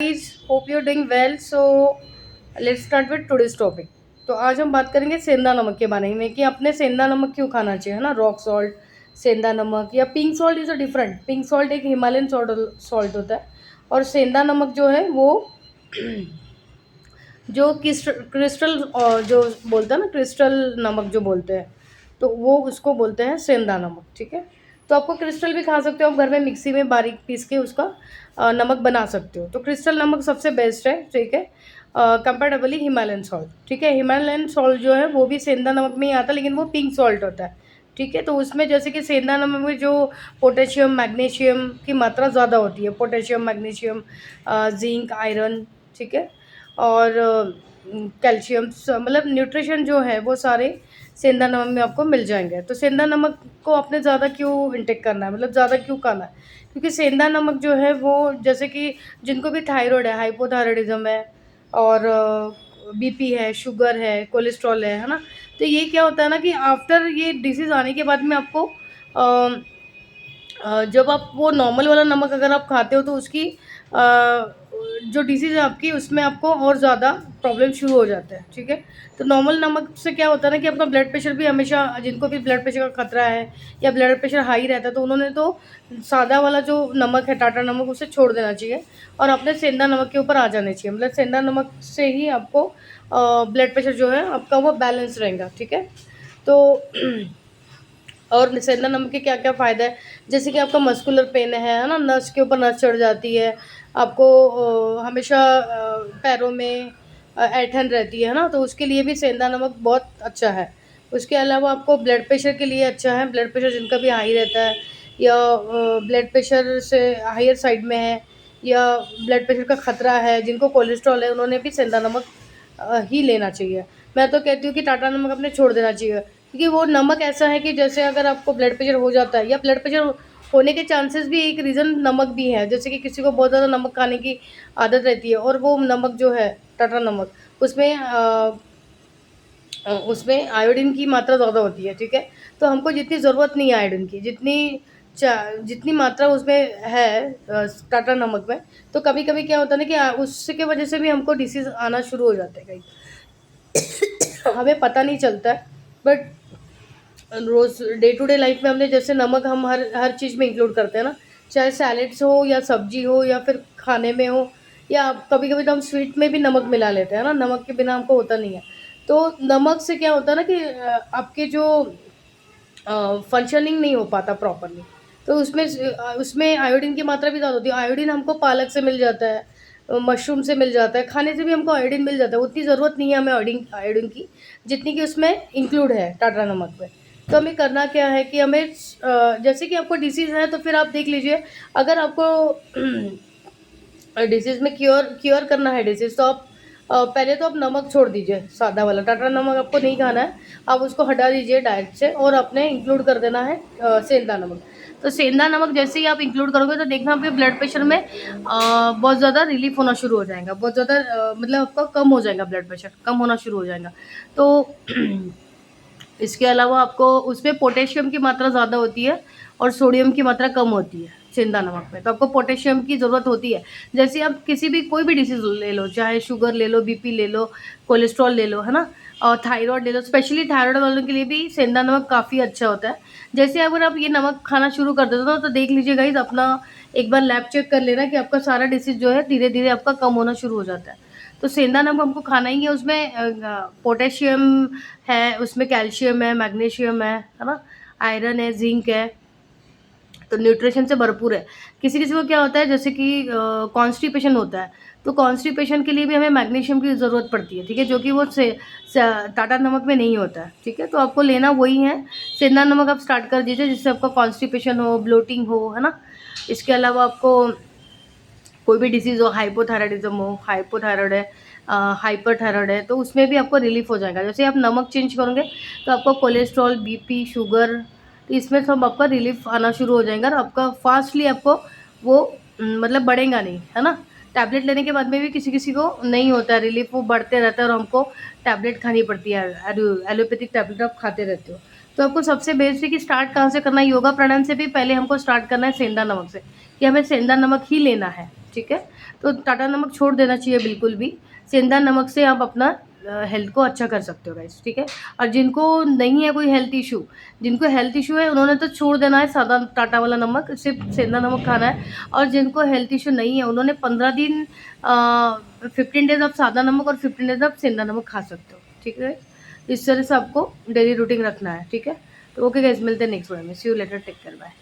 guys, hope you're doing well. So let's start with today's topic. तो आज हम बात करेंगे सेंधा नमक के बारे में कि अपने सेंधा नमक क्यों खाना चाहिए, है ना। रॉक सॉल्ट, सेंधा नमक या pink salt is a different. Pink salt एक हिमालयन सॉल्ट होता है और सेंधा नमक जो है वो जो क्रिस्टल जो बोलते हैं ना, क्रिस्टल नमक जो बोलते हैं, तो वो उसको बोलते हैं सेंधा नमक। ठीक है, तो आपको क्रिस्टल भी खा सकते हो आप घर में, मिक्सी में बारीक पीस के उसका नमक बना सकते हो। तो क्रिस्टल नमक सबसे बेस्ट है। ठीक है, कंपेरेटिवली हिमालयन सॉल्ट। ठीक है, हिमालयन सॉल्ट जो है वो भी सेंधा नमक में ही आता है, लेकिन वो पिंक सॉल्ट होता है। ठीक है, तो उसमें जैसे कि सेंधा नमक में जो पोटेशियम मैग्नीशियम की मात्रा ज़्यादा होती है, पोटेशियम मैग्नीशियम जिंक आयरन। ठीक है, और कैल्शियम, मतलब न्यूट्रिशन जो है वो सारे सेंधा नमक में आपको मिल जाएंगे। तो सेंधा नमक को आपने ज़्यादा क्यों इंटेक करना है, मतलब ज़्यादा क्यों खाना है? क्योंकि सेंधा नमक जो है वो जैसे कि जिनको भी थायराइड है, हाइपोथायराइडिज्म है और बीपी है, शुगर है, कोलेस्ट्रॉल है ना। तो ये क्या होता है ना कि आफ्टर ये डिसीज़ आने के बाद में आपको जब आप वो नॉर्मल वाला नमक अगर आप खाते हो तो उसकी जो डिसीज़ है आपकी, उसमें आपको और ज़्यादा प्रॉब्लम शुरू हो जाता है। ठीक है, तो नॉर्मल नमक से क्या होता है ना कि आपका ब्लड प्रेशर भी हमेशा, जिनको भी ब्लड प्रेशर का खतरा है या ब्लड प्रेशर हाई रहता है, तो उन्होंने तो सादा वाला जो नमक है, टाटा नमक, उसे छोड़ देना चाहिए और अपने सेंधा नमक के ऊपर आ जाने चाहिए। मतलब सेंधा नमक से ही आपको ब्लड प्रेशर जो है आपका वो बैलेंस रहेगा। ठीक है, तो और सेंधा नमक के क्या क्या फ़ायदा है, जैसे कि आपका मस्कुलर पेन है ना, नस के ऊपर नस चढ़ जाती है, आपको हमेशा पैरों में ऐंठन रहती है ना, तो उसके लिए भी सेंधा नमक बहुत अच्छा है। उसके अलावा आपको ब्लड प्रेशर के लिए अच्छा है। ब्लड प्रेशर जिनका भी हाई रहता है या ब्लड प्रेशर से हायर साइड में है या ब्लड प्रेशर का खतरा है, जिनको कोलेस्ट्रॉल है, उन्होंने भी सेंधा नमक ही लेना चाहिए। मैं तो कहती हूँ कि टाटा नमक अपने छोड़ देना चाहिए, क्योंकि वो नमक ऐसा है कि जैसे अगर आपको ब्लड प्रेशर हो जाता है या ब्लड प्रेशर होने के चांसेस भी एक रीज़न नमक भी है। जैसे कि किसी को बहुत ज़्यादा नमक खाने की आदत रहती है और वो नमक जो है टाटा नमक, उसमें उसमें आयोडीन की मात्रा ज़्यादा होती है। ठीक है, तो हमको जितनी ज़रूरत नहीं है आयोडीन की, जितनी मात्रा उसमें है टाटा नमक में, तो कभी कभी क्या होता है ना कि उसके वजह से भी हमको डिसीज़ आना शुरू हो जाते हैं कहीं हमें पता नहीं चलता है। बट रोज़ डे टू डे लाइफ में हमने जैसे नमक हम हर हर चीज़ में इंक्लूड करते हैं ना, चाहे सैलेड्स हो या सब्जी हो या फिर खाने में हो, या कभी कभी तो हम स्वीट में भी नमक मिला लेते हैं ना, नमक के बिना हमको होता नहीं है। तो नमक से क्या होता है ना कि आपके जो फंक्शनिंग नहीं हो पाता प्रॉपरली, तो उसमें आयोडीन की मात्रा भी ज़्यादा होती है। आयोडीन हमको पालक से मिल जाता है, मशरूम से मिल जाता है, खाने से भी हमको आयोडीन मिल जाता है। उतनी ज़रूरत नहीं है हमें आयोडीन की जितनी कि उसमें इंक्लूड है टाटा नमक में। तो हमें करना क्या है कि हमें जैसे कि आपको डिसीज़ है तो फिर आप देख लीजिए, अगर आपको डिसीज़ में क्योर करना है डिसीज़, तो आप पहले तो आप नमक छोड़ दीजिए, सादा वाला टाटा नमक आपको नहीं खाना है, आप उसको हटा दीजिए डाइट से और अपने इंक्लूड कर देना है सेंधा नमक। तो सेंधा नमक जैसे ही आप इंक्लूड करोगे तो देखना आपके ब्लड प्रेशर में बहुत ज़्यादा रिलीफ होना शुरू हो जाएगा, बहुत ज़्यादा मतलब आपका कम हो जाएगा, ब्लड प्रेशर कम होना शुरू हो जाएगा। तो इसके अलावा आपको उसमें पोटेशियम की मात्रा ज़्यादा होती है और सोडियम की मात्रा कम होती है सेंधा नमक में, तो आपको पोटेशियम की ज़रूरत होती है। जैसे आप किसी भी कोई भी डिसीज़ ले लो, चाहे शुगर ले लो, बीपी ले लो, कोलेस्ट्रॉल ले लो, है ना, और थायराइड ले लो, स्पेशली थायराइड वालों के लिए भी सेंधा नमक काफ़ी अच्छा होता है। जैसे अगर आप ये नमक खाना शुरू कर देते हो तो देख लीजिए गाइस, अपना एक बार लैब चेक कर लेना कि आपका सारा डिसीज़ जो है धीरे धीरे आपका कम होना शुरू हो जाता है। तो सेंधा नमक हमको खाना ही है, उसमें पोटेशियम है, उसमें कैल्शियम है, मैग्नीशियम है ना, आयरन है, जिंक है, तो न्यूट्रिशन से भरपूर है। किसी किसी को क्या होता है जैसे कि कॉन्स्टिपेशन होता है, तो कॉन्स्टिपेशन के लिए भी हमें मैग्नीशियम की ज़रूरत पड़ती है। ठीक है, जो कि वो टाटा नमक में नहीं होता है। ठीक है, तो आपको लेना वही है, सेंधा नमक आप स्टार्ट कर दीजिए जिससे आपका कॉन्स्टिपेशन हो, ब्लोटिंग हो, है ना। इसके अलावा आपको कोई भी डिसीज़ हो, हाइपोथायराइडिज्म हो, हाइपोथायराइड है, हाइपरथायराइड है, तो उसमें भी आपको रिलीफ हो जाएगा। जैसे आप नमक चेंज करोगे तो आपको कोलेस्ट्रॉल, बीपी, शुगर, तो इसमें सब आपका रिलीफ आना शुरू हो जाएगा और आपका फास्टली आपको वो मतलब बढ़ेगा नहीं, है ना। टैबलेट लेने के बाद में भी किसी किसी को नहीं होता है रिलीफ, वो बढ़ते रहता है और हमको टैबलेट खानी पड़ती है, एलोपैथिक टैबलेट आप खाते रहते हो। तो आपको सबसे बेस्ट है कि स्टार्ट कहाँ से करना है, योगा प्राणायाम से भी पहले हमको स्टार्ट करना है सेंधा नमक से, कि हमें सेंधा नमक ही लेना है। ठीक है। तो टाटा नमक छोड़ देना चाहिए बिल्कुल भी। सेंधा नमक से आप अपना हेल्थ को अच्छा कर सकते हो गाइस, ठीक है। और जिनको नहीं है कोई हेल्थ इशू, जिनको हेल्थ इशू है उन्होंने तो छोड़ देना है सादा टाटा वाला नमक, सिर्फ सेंधा नमक खाना है। और जिनको हेल्थ इशू नहीं है उन्होंने 15 दिन 15 डेज आप सादा नमक और 15 डेज आप सेंधा नमक खा सकते हो, ठीक है। इस तरह से आपको डेली रूटीन रखना है, ठीक है। तो ओके गाइस, मिलते हैं नेक्स्ट वीडियो में। See you later, take care, bye.